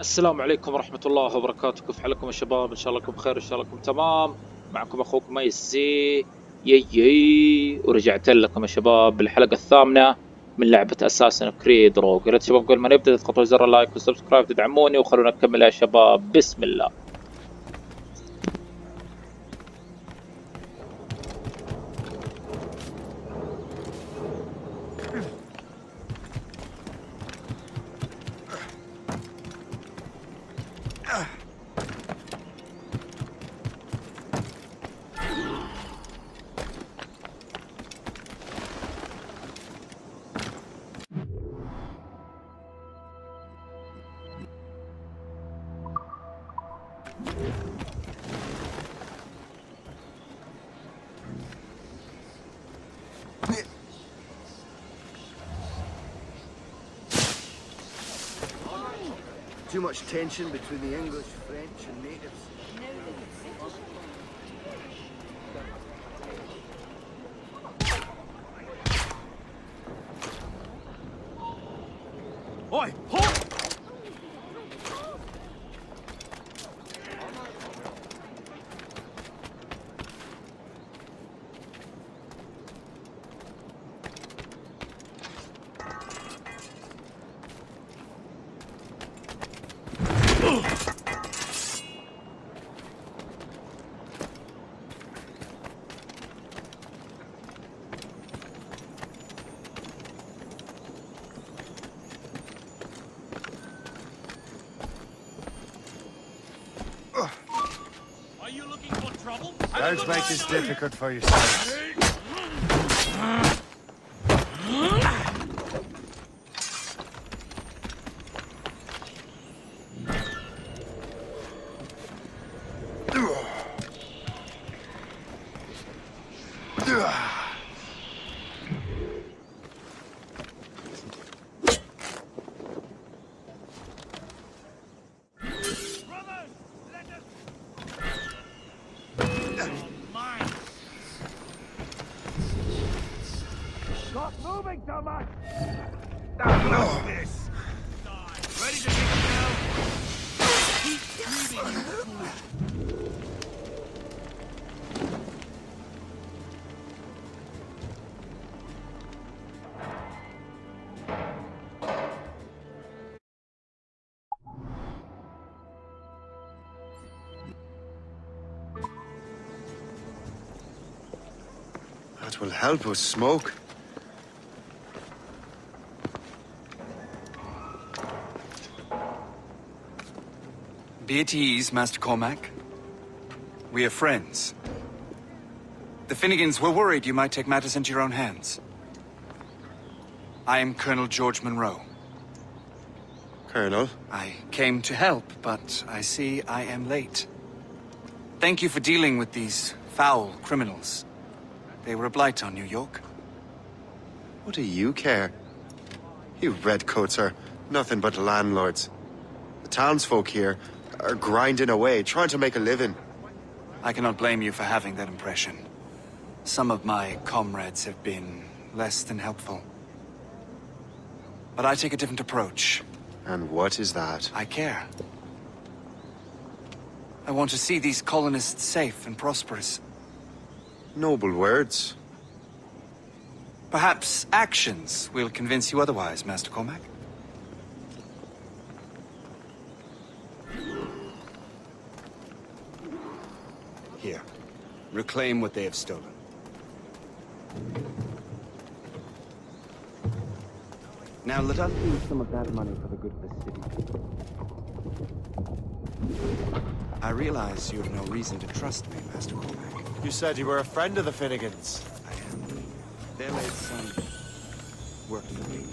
السلام عليكم ورحمة الله وبركاته. كيف حالكم يا شباب؟ إن شاء الله لكم بخير، إن شاء الله لكم تمام. معكم أخوكم ميسي يي ورجعت لكم يا شباب بالحلقة الثامنة من لعبة أساسن كريد روج. يا شباب قبل ما نبدأ تضغطوا زر اللايك والسبسكرايب تدعموني وخلونا نكمل يا شباب. بسم الله. Too much tension between the English, French, and natives. Oi! Halt! Don't make this difficult for yourselves. That will help us smoke. Be at ease, Master Cormac. We are friends. The Finnegans were worried you might take matters into your own hands. I am Colonel George Monroe. Colonel? I came to help, but I see I am late. Thank you for dealing with these foul criminals. They were a blight on New York. What do you care? You redcoats are nothing but landlords. The townsfolk here are grinding away, trying to make a living. I cannot blame you for having that impression. Some of my comrades have been less than helpful. But I take a different approach. And what is that? I care. I want to see these colonists safe and prosperous. Noble words. Perhaps actions will convince you otherwise, Master Cormac. Here. Reclaim what they have stolen. Now let us use some of that money for the good of the city. I realize you have no reason to trust me, Master Cormac. You said you were a friend of the Finnegans. I am. Their late son worked for me.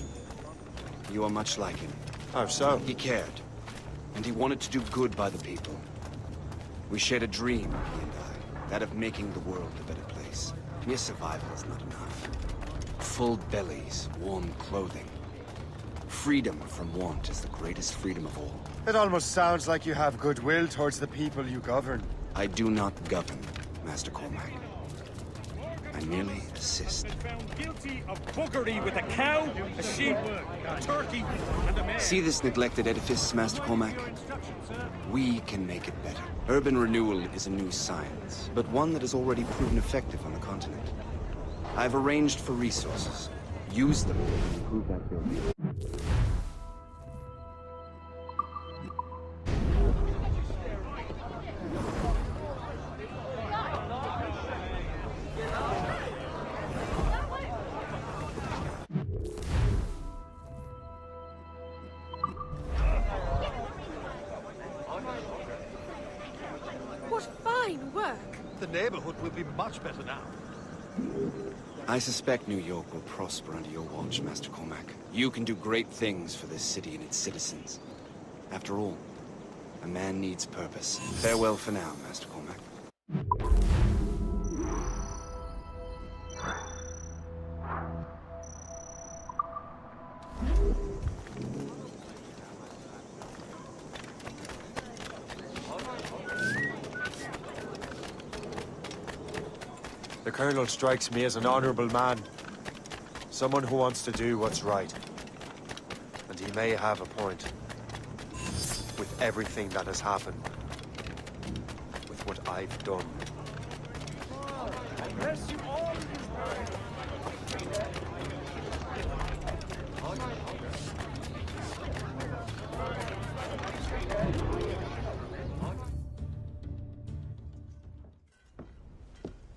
You are much like him. How so? He cared, and he wanted to do good by the people. We shared a dream, he and I, that of making the world a better place. Mere survival is not enough. Full bellies, warm clothing. Freedom from want is the greatest freedom of all. It almost sounds like you have goodwill towards the people you govern. I do not govern, Master Cormac. I I merely assist. Found guilty of buggery with a cow, a sheep, a turkey, and a mare. See this neglected edifice, Master Cormac? We can make it better. Urban renewal is a new science, but one that has already proven effective on the continent. I've arranged for resources. Use them to improve that building. What fine work! The neighborhood will be much better now. I suspect New York will prosper under your watch, Master Cormac. You can do great things for this city and its citizens. After all, a man needs purpose. Farewell for now, Master Cormac. The Colonel strikes me as an honorable man. Someone who wants to do what's right. And he may have a point. With everything that has happened. With what I've done.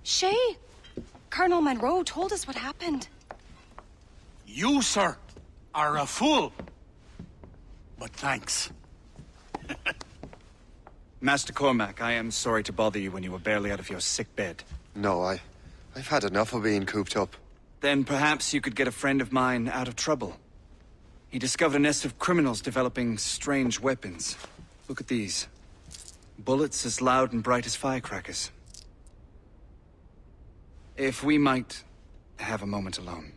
Shay, Colonel Monroe told us what happened. You, sir, are a fool. But thanks. Master Cormac, I am sorry to bother you when you were barely out of your sick bed. No, I've had enough of being cooped up. Then perhaps you could get a friend of mine out of trouble. He discovered a nest of criminals developing strange weapons. Look at these. Bullets as loud and bright as firecrackers. If we might have a moment alone.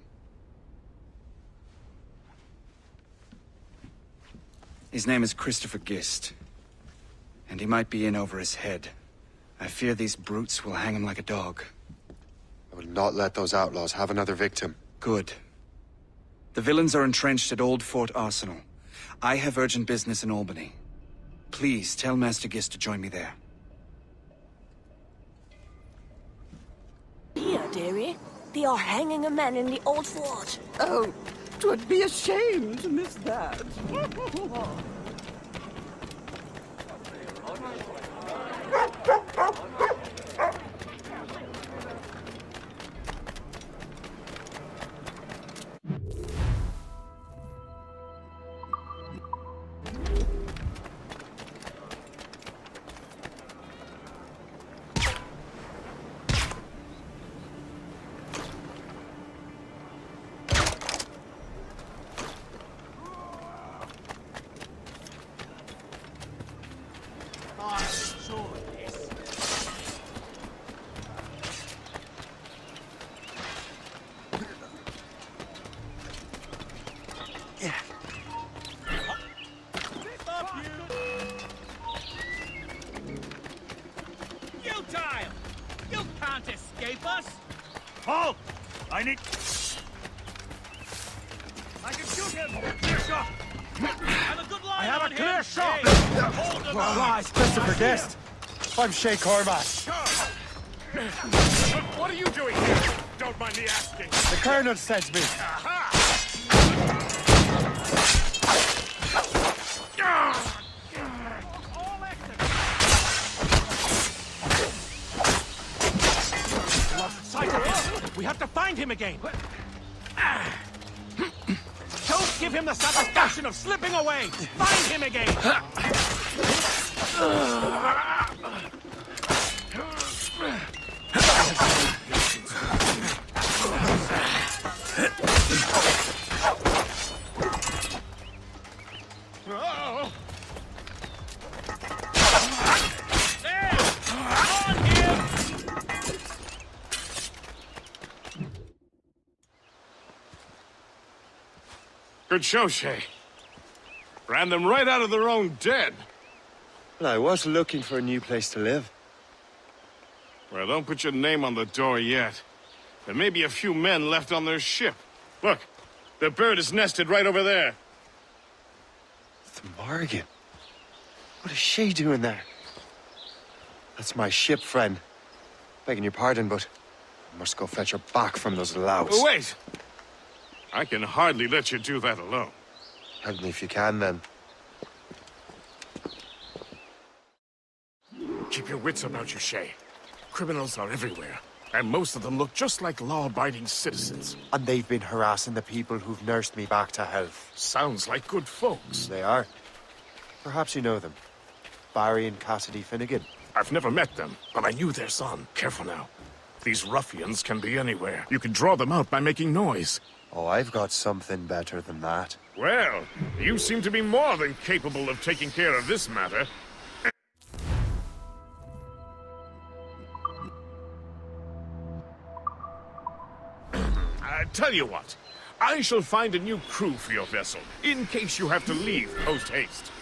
His name is Christopher Gist. And he might be in over his head. I fear these brutes will hang him like a dog. I will not let those outlaws have another victim. Good. The villains are entrenched at Old Fort Arsenal. I have urgent business in Albany. Please tell Master Gist to join me there. Here, dearie. They are hanging a man in the old fort. Oh, 'twould be a shame to miss that. Halt! I need... I can shoot him! Clear shot! I have a clear shot! Rise, Christopher Guest! I'm Shay Cormac. What are you doing here? Don't mind me asking. The Colonel sent me. We have to find him again. Don't give him the satisfaction of slipping away. Find him again. Good show, Shay. Ran them right out of their own den. Well, I was looking for a new place to live. Well, don't put your name on the door yet. There may be a few men left on their ship. Look, the bird is nested right over there. The Morgan. What is she doing there? That's my ship, friend. Begging your pardon, but I must go fetch her back from those louts. Oh, wait! I can hardly let you do that alone. Help me if you can, then. Keep your wits about you, Shay. Criminals are everywhere, and most of them look just like law-abiding citizens. And they've been harassing the people who've nursed me back to health. Sounds like good folks. They are. Perhaps you know them. Barry and Cassidy Finnegan. I've never met them, but I knew their son. Careful now. These ruffians can be anywhere. You can draw them out by making noise. Oh, I've got something better than that. Well, you seem to be more than capable of taking care of this matter. Tell you what, I shall find a new crew for your vessel, in case you have to leave post-haste.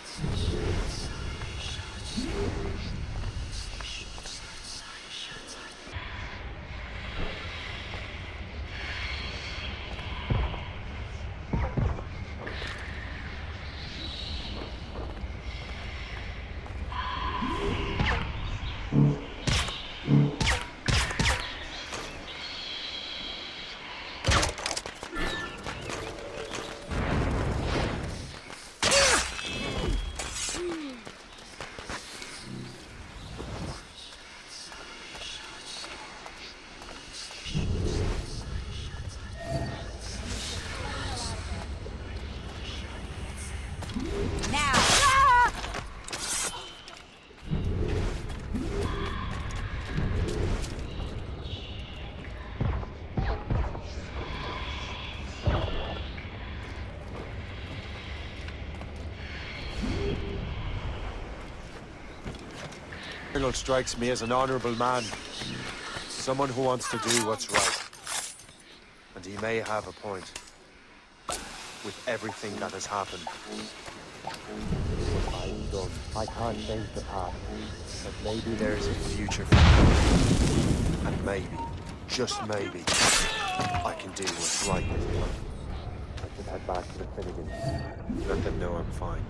Colonel strikes me as an honorable man. Someone who wants to do what's right. And he may have a point. With everything that has happened. What I've done, I can't change the past. But maybe there's a future for me. And maybe, just maybe, I can do what's right this time. I should head back to the Finnegans. Let them know I'm fine.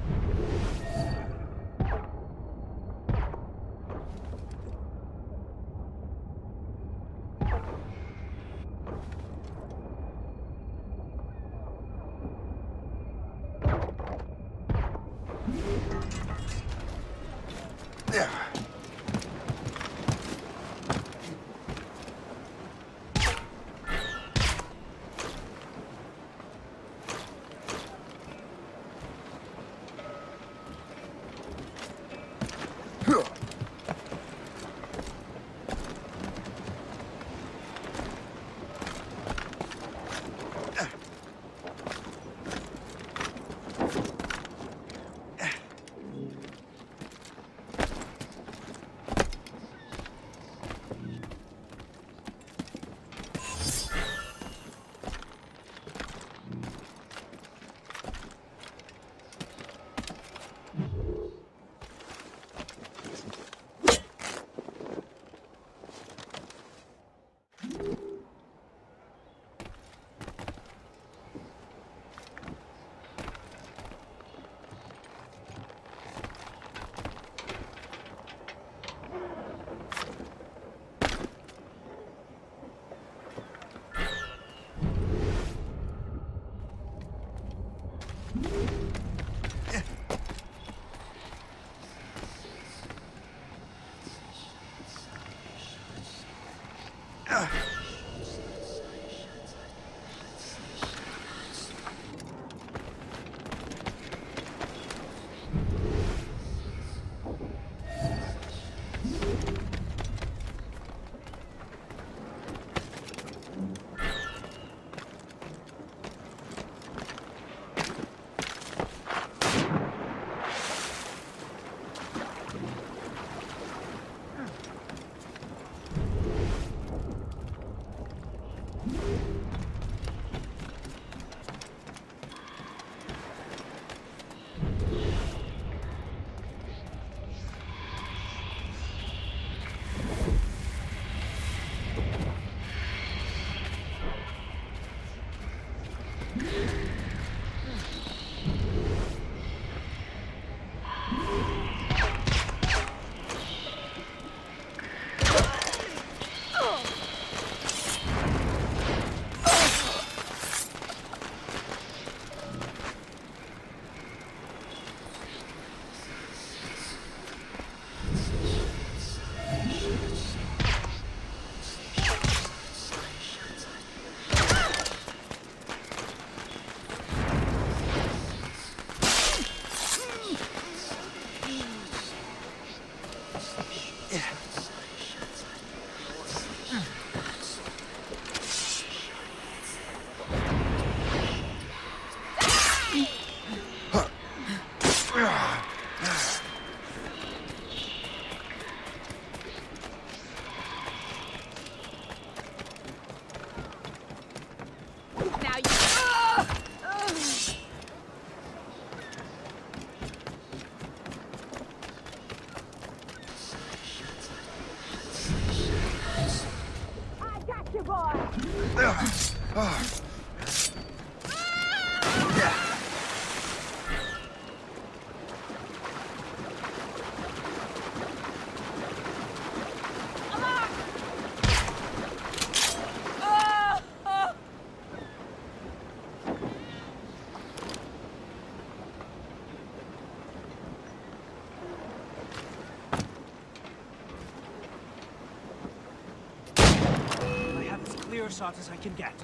Shot as I can get.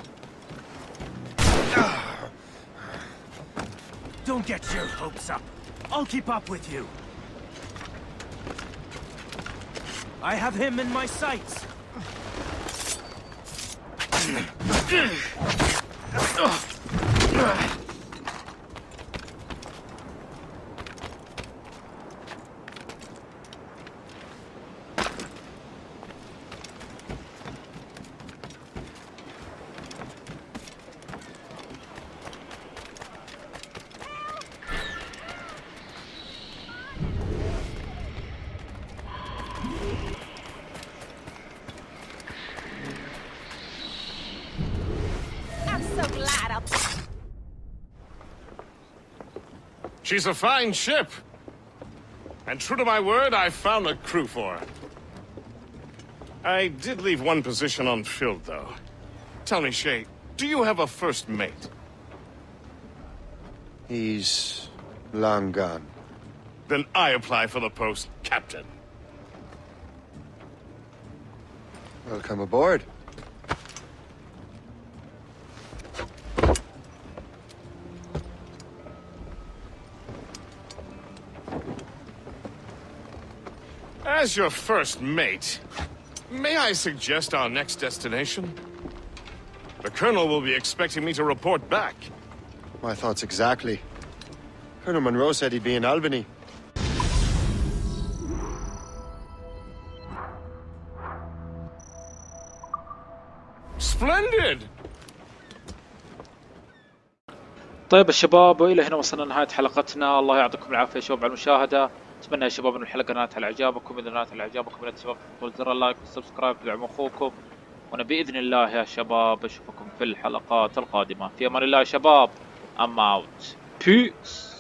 Don't get your hopes up. I'll keep up with you. I have him in my sights. She's a fine ship. And true to my word, I found a crew for her. I did leave one position unfilled, though. Tell me, Shay, do you have a first mate? He's long gone. Then I apply for the post, Captain. Welcome aboard. As your first mate, may I suggest our next destination? The Colonel will be expecting me to report back. My thoughts exactly. Colonel Monroe said he'd be in Albany. Splendid! طيب الشباب، والى هنا وصلنا لنهاية حلقتنا. الله يعطيكم العافية يا شباب على المشاهدة. اتمنى يا شباب ان الحلقة نالت على اعجابكم. اذا نالت على اعجابكم لا تنسوا تضغطوا زر اللايك والسبسكرايب تدعموا اخوكم، وانا باذن الله يا شباب اشوفكم في الحلقات القادمة. في امان الله يا شباب. ام اوت. بيس.